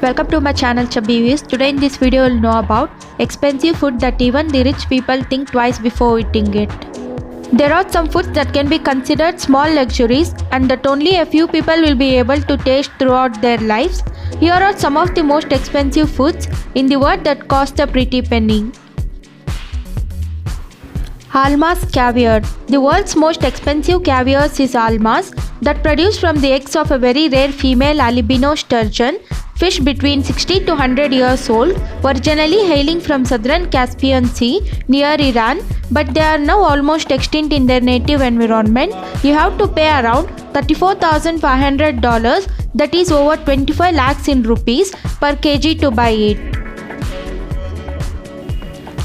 Welcome to my channel Chubby Views. Today in this video you'll know about expensive food that even the rich people think twice before eating it. There are some foods that can be considered small luxuries and that only a few people will be able to taste throughout their lives. Here are some of the most expensive foods in the world that cost a pretty penny. Alma's caviar. The world's most expensive caviar is almas, that produced from the eggs of a very rare female albino sturgeon fish between 60 to 100 years old, originally hailing from southern Caspian Sea near Iran, but they are now almost extinct in their native environment. You have to pay around $34,500, that is over 25 lakhs in rupees, per kg to buy it.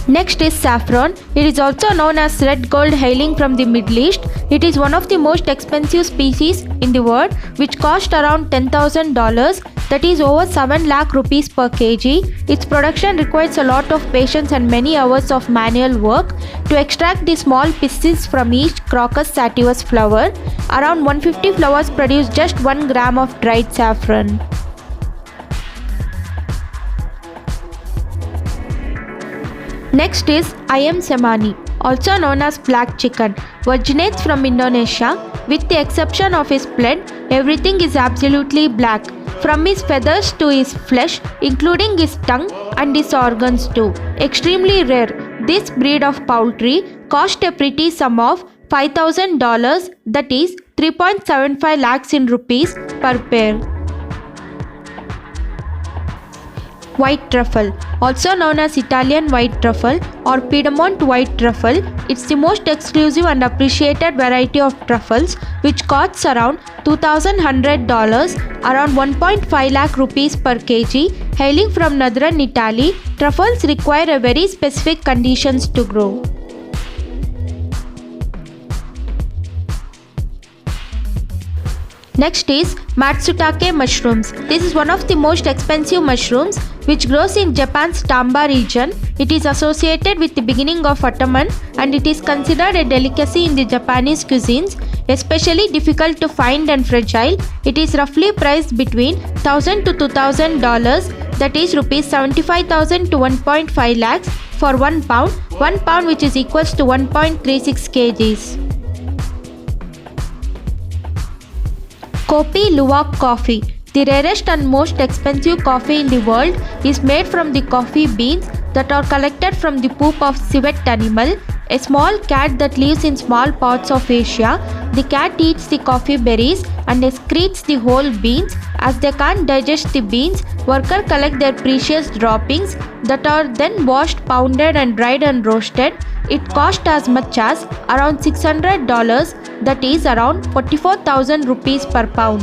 Next is saffron. It is also known as red gold, hailing from the Middle East. It is one of the most expensive species in the world, which cost around $10,000, that is over 7 lakh rupees per kg. Its production requires a lot of patience and many hours of manual work to extract the small pieces from each Crocus sativus flower. Around 150 flowers produce just 1 gram of dried saffron. Next is ayam cemani, also known as black chicken, originates from Indonesia. With the exception of his blood, everything is absolutely black, from his feathers to his flesh, including his tongue and his organs too. Extremely rare, this breed of poultry cost a pretty sum of $5,000, that is 3.75 lakhs in rupees per pair. White truffle, also known as Italian white truffle or Piedmont white truffle, it's the most exclusive and appreciated variety of truffles, which costs around $2,100, around 1.5 lakh rupees per kg. Hailing from northern Italy, truffles require a very specific conditions to grow. Next is Matsutake mushrooms. This is one of the most expensive mushrooms, which grows in Japan's Tamba region. It is associated with the beginning of autumn and it is considered a delicacy in the Japanese cuisines, especially difficult to find and fragile. It is roughly priced between $1,000 to $2,000, that is rupees 75,000 to 1.5 lakhs for 1 pound. 1 pound, which is equals to 1.36 kgs. Kopi Luwak coffee. The rarest and most expensive coffee in the world is made from the coffee beans that are collected from the poop of civet animal, a small cat that lives in small parts of Asia. The cat eats the coffee berries and excretes the whole beans. As they can't digest the beans, workers collect their precious droppings that are then washed, pounded and dried and roasted. It costs as much as around $600, that is around 44,000 rupees per pound.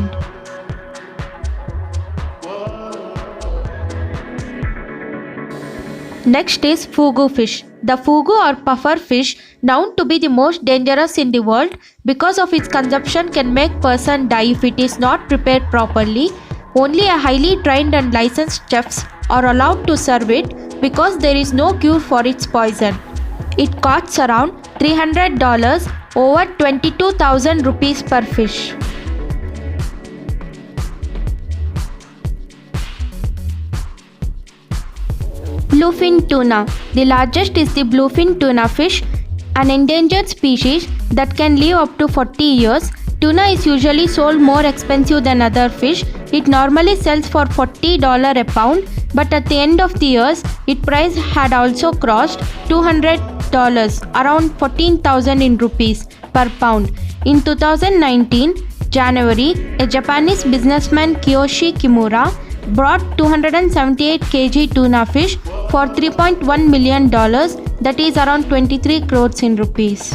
Next is fugu fish. The fugu or puffer fish, known to be the most dangerous in the world because of its consumption, can make person die if it is not prepared properly. Only a highly trained and licensed chefs are allowed to serve it because there is no cure for its poison. It costs around $300, over 22,000 rupees per fish. Bluefin tuna. The largest is the bluefin tuna fish, an endangered species that can live up to 40 years. Tuna is usually sold more expensive than other fish. It normally sells for $40 a pound, but at the end of the years, its price had also crossed $200, around 14,000 in rupees per pound. In 2019 January, a Japanese businessman, Kiyoshi Kimura, brought 278 kg tuna fish for $3.1 million, that is around 23 crores in rupees.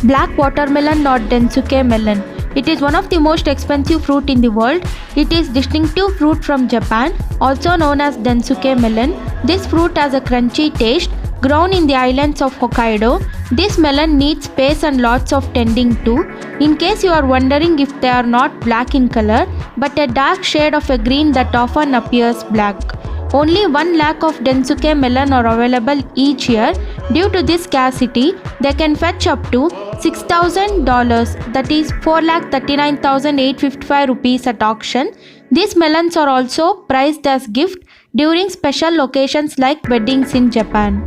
Black watermelon or Densuke melon. It is one of the most expensive fruit in the world. It is distinctive fruit from Japan, also known as Densuke melon. This fruit has a crunchy taste. Grown in the islands of Hokkaido, this melon needs space and lots of tending to. In case you are wondering if they are not black in color, but a dark shade of a green that often appears black. Only 1 lakh of Densuke melon are available each year. Due to this scarcity, they can fetch up to $6,000, that is 4,39,855 rupees at auction. These melons are also priced as gift during special occasions like weddings in Japan.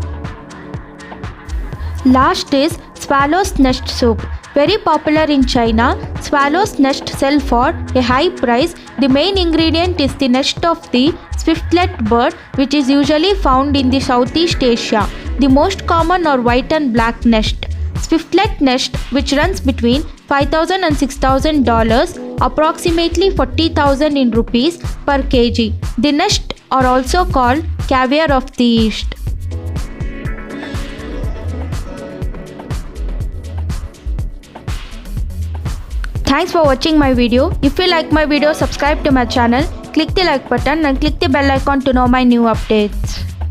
Last is swallow's nest soup. Very popular in China, swallow's nest sell for a high price. The main ingredient is the nest of the swiftlet bird, which is usually found in the Southeast Asia. The most common are white and black nest. Swiftlet nest, which runs between $5,000 and $6,000, approximately 40,000 in rupees per kg. The nest are also called caviar of the East. Thanks for watching my video. If you like my video, subscribe to my channel, click the like button and click the bell icon to know my new updates.